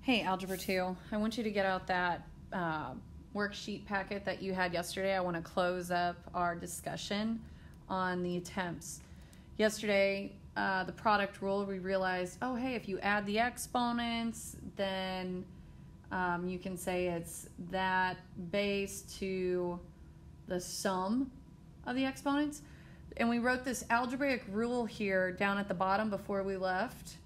Hey, Algebra 2, I want you to get out that worksheet packet that you had yesterday. I want to close up our discussion on the attempts. Yesterday, the product rule, we realized, oh, hey, if you add the exponents, then you can say it's that base to the sum of the exponents. And we wrote this algebraic rule here down at the bottom before we left.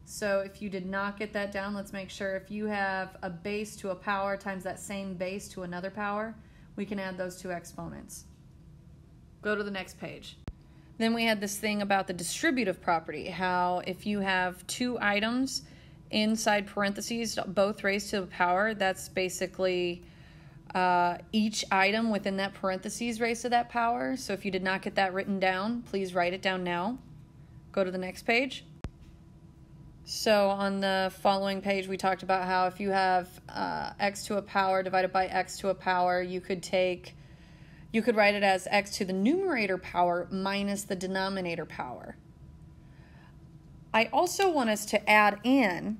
So if you did not get that down, let's make sure if you have a base to a power times that same base to another power, we can add those two exponents. Go to the next page. Then we had this thing about the distributive property, how if you have two items inside parentheses, both raised to the power, that's basically each item within that parentheses raised to that power. So if you did not get that written down, please write it down now. Go to the next page. So on the following page, we talked about how if you have x to a power divided by x to a power, you could write it as x to the numerator power minus the denominator power. I also want us to add in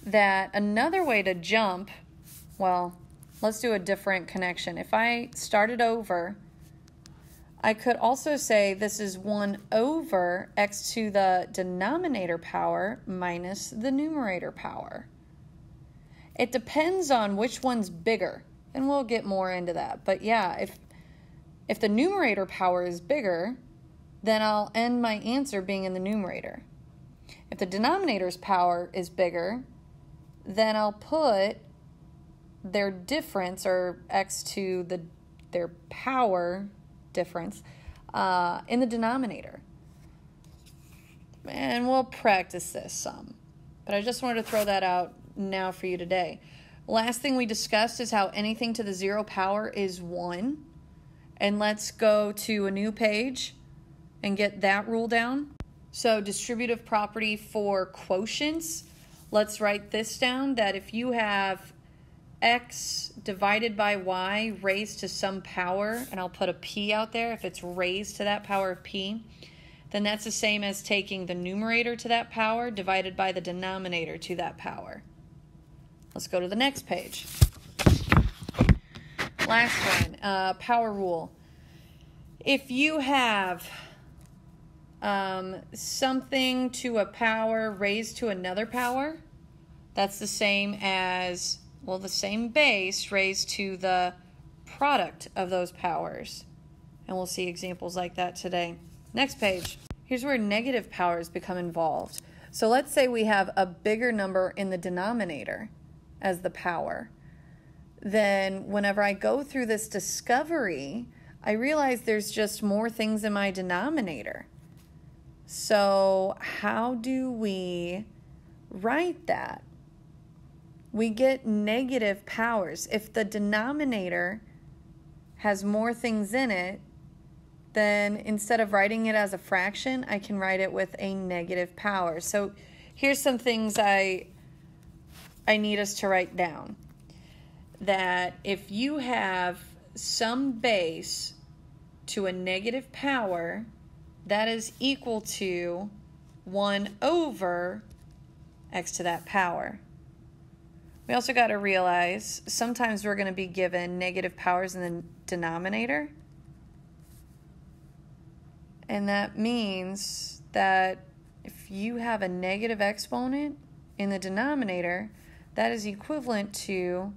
that another way to jump, well, let's do a different connection. If I started over, I could also say this is 1 over x to the denominator power minus the numerator power. It depends on which one's bigger, and we'll get more into that. But yeah, if the numerator power is bigger, then I'll end my answer being in the numerator. If the denominator's power is bigger, then I'll put their difference, or x to their power difference, in the denominator. And we'll practice this some. But I just wanted to throw that out now for you today. Last thing we discussed is how anything to the 0 power is 1. And let's go to a new page and get that rule down. So distributive property for quotients. Let's write this down, that if you have x divided by y raised to some power, and I'll put a p out there if it's raised to that power of p, then that's the same as taking the numerator to that power divided by the denominator to that power. Let's go to the next page. Last one, power rule. If you have something to a power raised to another power, that's the same as, well, the same base raised to the product of those powers. And we'll see examples like that today. Next page. Here's where negative powers become involved. So let's say we have a bigger number in the denominator as the power. Then whenever I go through this discovery, I realize there's just more things in my denominator. So how do we write that? We get negative powers. If the denominator has more things in it, then instead of writing it as a fraction, I can write it with a negative power. So here's some things I need us to write down. That if you have some base to a negative power, that is equal to 1 over x to that power. We also got to realize sometimes we're going to be given negative powers in the denominator. And that means that if you have a negative exponent in the denominator, that is equivalent to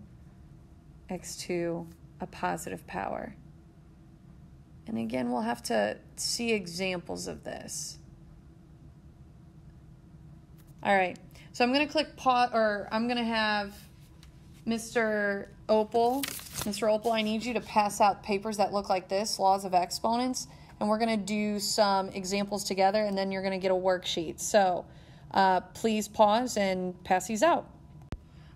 x to a positive power. And again, we'll have to see examples of this. All right. So I'm going to click pause, or I'm going to have Mr. Opal. Mr. Opal, I need you to pass out papers that look like this, laws of exponents, and we're going to do some examples together, and then you're going to get a worksheet. So please pause and pass these out.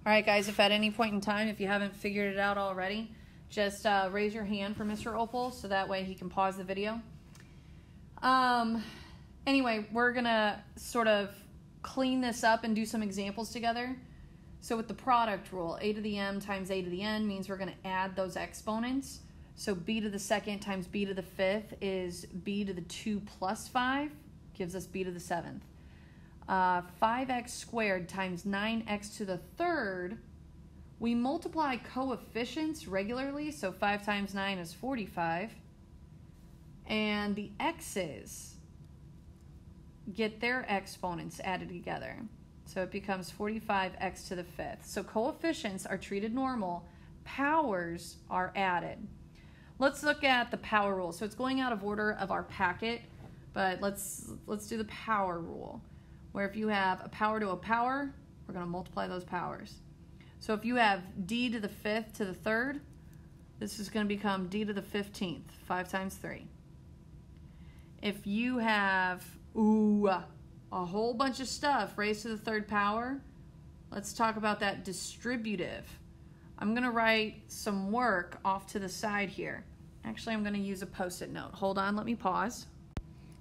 All right, guys, if at any point in time, if you haven't figured it out already, just raise your hand for Mr. Opal so that way he can pause the video. Anyway, we're going to sort of clean this up and do some examples together. So with the product rule, a to the m times a to the n means we're going to add those exponents. So b to the second times b to the fifth is b to the 2 plus 5, gives us b to the 7th. 5x squared times 9x to the third, we multiply coefficients regularly, so 5 times 9 is 45, and the x's get their exponents added together. So it becomes 45x to the fifth. So coefficients are treated normal, powers are added. Let's look at the power rule. So it's going out of order of our packet, but let's do the power rule, where if you have a power to a power, we're going to multiply those powers. So if you have d to the fifth to the third, this is going to become d to the 15th, 5 times 3. If you have a whole bunch of stuff raised to the third power, let's talk about that distributive. I'm going to write some work off to the side here. Actually, I'm going to use a Post-it note. Hold on, let me pause.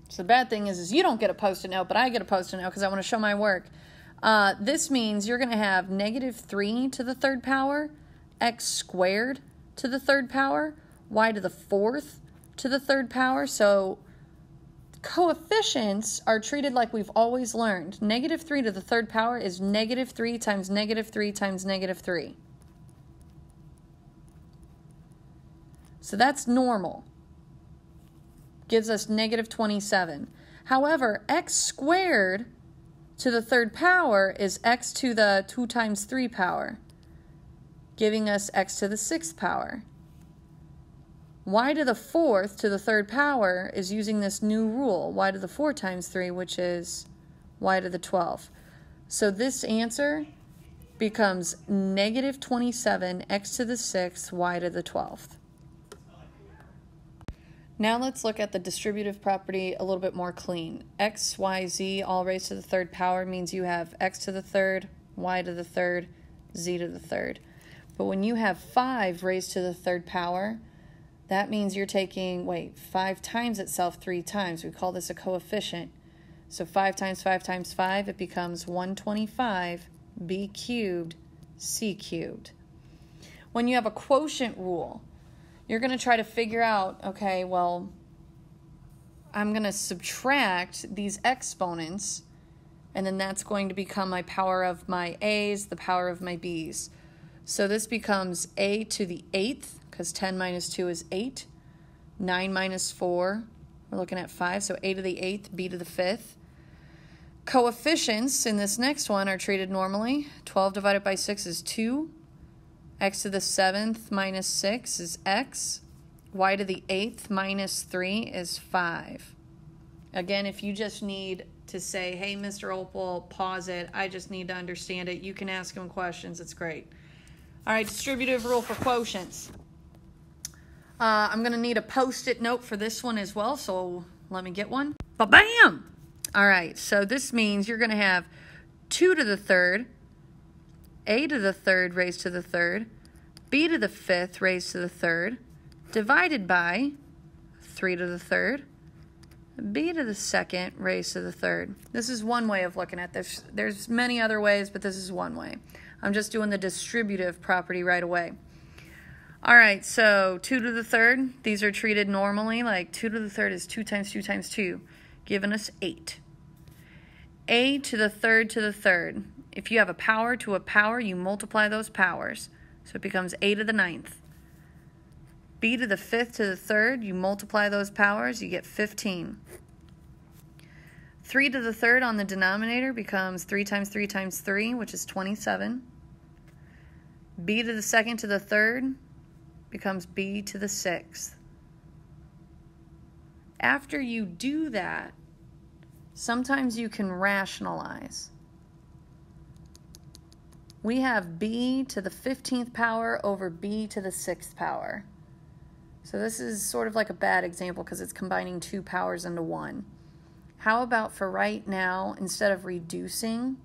So the bad thing is you don't get a Post-it note, but I get a Post-it note because I want to show my work. This means you're going to have negative 3 to the third power, x squared to the third power, y to the fourth to the third power. So coefficients are treated like we've always learned. Negative 3 to the third power is negative 3 times negative 3 times negative 3. So that's normal. Gives us negative 27. However, x squared to the third power is x to the 2 times 3 power, giving us x to the 6th power. Y to the fourth to the third power is using this new rule, y to the 4 times 3, which is y to the 12. So this answer becomes negative 27, x to the 6th, y to the 12th. Now let's look at the distributive property a little bit more clean. X, y, z all raised to the third power means you have x to the third, y to the third, z to the third. But when you have 5 raised to the third power, that means you're taking, 5 times itself 3 times. We call this a coefficient. So 5 times 5 times 5, it becomes 125, b cubed, c cubed. When you have a quotient rule, you're going to try to figure out, okay, well, I'm going to subtract these exponents, and then that's going to become my power of my a's, the power of my b's. So this becomes a to the 8th, because 10 minus 2 is 8. 9 minus 4, we're looking at 5, so a to the 8th, b to the 5th. Coefficients in this next one are treated normally. 12 divided by 6 is 2. X to the 7th minus 6 is x. Y to the 8th minus 3 is 5. Again, if you just need to say, hey, Mr. Opal, pause it, I just need to understand it, you can ask him questions. It's great. All right, distributive rule for quotients. I'm going to need a Post-it note for this one as well, so let me get one. Ba-bam! All right, so this means you're going to have 2 to the third, a to the third raised to the third, b to the 5th raised to the third, divided by 3 to the third, b to the 2nd raised to the third. This is one way of looking at this. There's many other ways, but this is one way. I'm just doing the distributive property right away. All right, so 2 to the third, these are treated normally, like 2 to the third is 2 times 2 times 2, giving us 8. A to the third. If you have a power to a power, you multiply those powers. So it becomes a to the 9th. B to the 5th to the third, you multiply those powers, you get 15. 3 to the third on the denominator becomes 3 times 3 times 3, which is 27. B to the 2nd to the third becomes b to the 6th. After you do that, sometimes you can rationalize. We have b to the 15th power over b to the 6th power. So this is sort of like a bad example because it's combining 2 powers into 1. How about for right now, instead of reducing,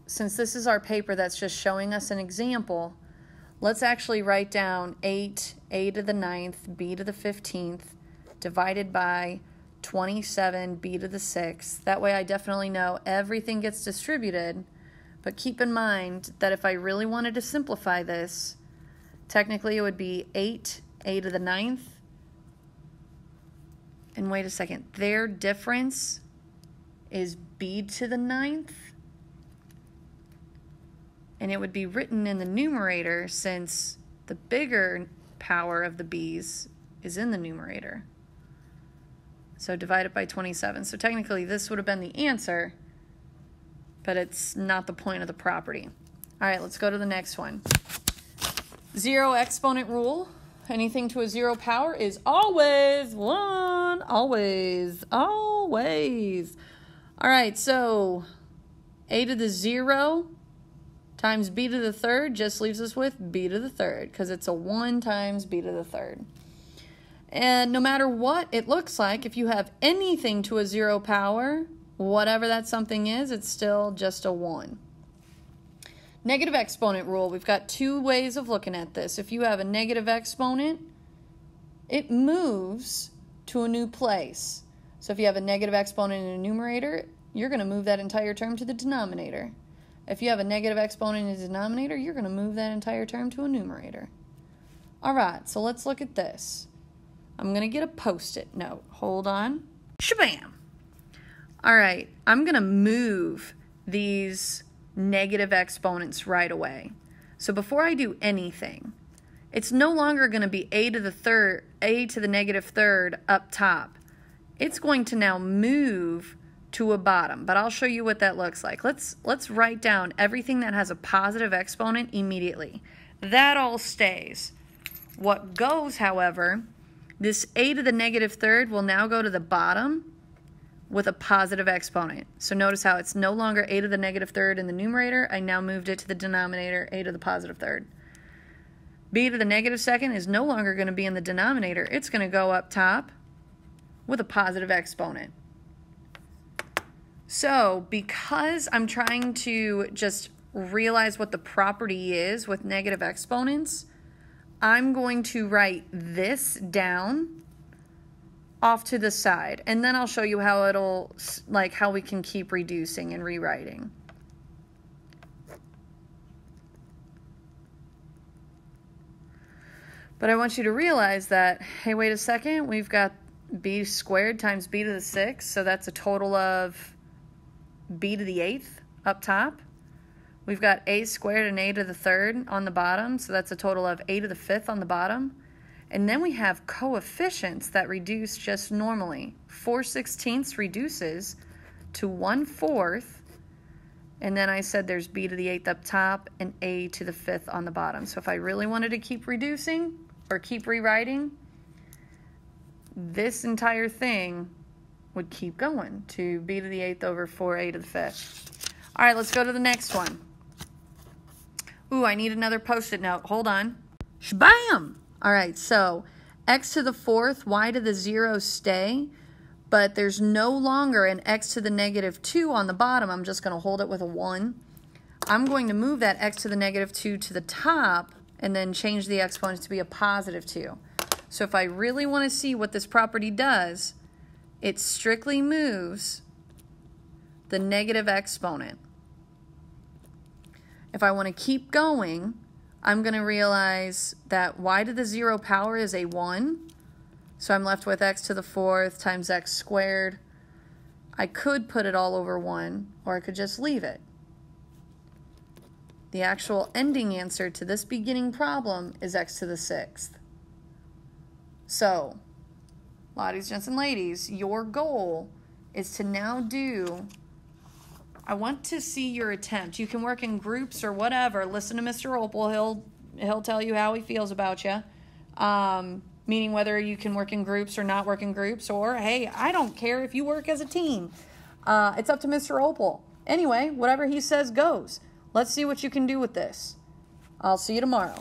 since this is our paper that's just showing us an example, let's actually write down 8, a to the 9th, b to the 15th, divided by 27, b to the 6th. That way I definitely know everything gets distributed. But keep in mind that if I really wanted to simplify this, technically it would be 8, a to the 9th. And wait a second, their difference is b to the 9th. And it would be written in the numerator since the bigger power of the b's is in the numerator. So divide it by 27. So technically this would have been the answer, but it's not the point of the property. All right, let's go to the next one. Zero exponent rule. Anything to a 0 power is always 1. Always. Always. All right, so a to the 0 times b to the 3rd just leaves us with b to the 3rd because it's a 1 times b to the 3rd. And no matter what it looks like, if you have anything to a 0 power, whatever that something is, it's still just a 1. Negative exponent rule. We've got two ways of looking at this. If you have a negative exponent, it moves to a new place. So if you have a negative exponent in a numerator, you're going to move that entire term to the denominator. If you have a negative exponent in the denominator, you're going to move that entire term to a numerator. All right, so let's look at this. I'm going to get a Post-it note. Hold on. Shabam! All right, I'm going to move these negative exponents right away. So before I do anything, it's no longer going to be a to the negative 3rd up top. It's going to now move to a bottom, but I'll show you what that looks like. Let's write down everything that has a positive exponent immediately. That all stays. What goes, however, this a to the negative 3rd will now go to the bottom with a positive exponent. So notice how it's no longer a to the negative 3rd in the numerator. I now moved it to the denominator, a to the positive 3rd. B to the negative 2nd is no longer going to be in the denominator. It's going to go up top with a positive exponent. So because I'm trying to just realize what the property is with negative exponents, I'm going to write this down off to the side, and then I'll show you how how we can keep reducing and rewriting. But I want you to realize that, hey, wait a second, we've got b squared times b to the 6th, so that's a total of b to the 8th up top. We've got a squared and a to the 3rd on the bottom, so that's a total of a to the 5th on the bottom. And then we have coefficients that reduce just normally. 4/16 reduces to 1/4. And then I said there's b to the 8th up top and a to the 5th on the bottom. So if I really wanted to keep reducing or keep rewriting, this entire thing would keep going to b to the 8th over 4a to the 5th. All right, let's go to the next one. Ooh, I need another Post-it note. Hold on. Shabam! All right, so x to the 4th, y to the 0 stay, but there's no longer an x to the negative 2 on the bottom. I'm just going to hold it with a 1. I'm going to move that x to the negative 2 to the top and then change the exponent to be a positive 2. So if I really want to see what this property does, it strictly moves the negative exponent. If I want to keep going, I'm going to realize that y to the 0 power is a 1. So I'm left with x to the 4th times x squared. I could put it all over 1, or I could just leave it. The actual ending answer to this beginning problem is x to the 6th. So, ladies, gents, and ladies, your goal is to now do... I want to see your attempt. You can work in groups or whatever. Listen to Mr. Opal. He'll tell you how he feels about you. Meaning whether you can work in groups or not work in groups. Or, hey, I don't care if you work as a team. It's up to Mr. Opal. Anyway, whatever he says goes. Let's see what you can do with this. I'll see you tomorrow.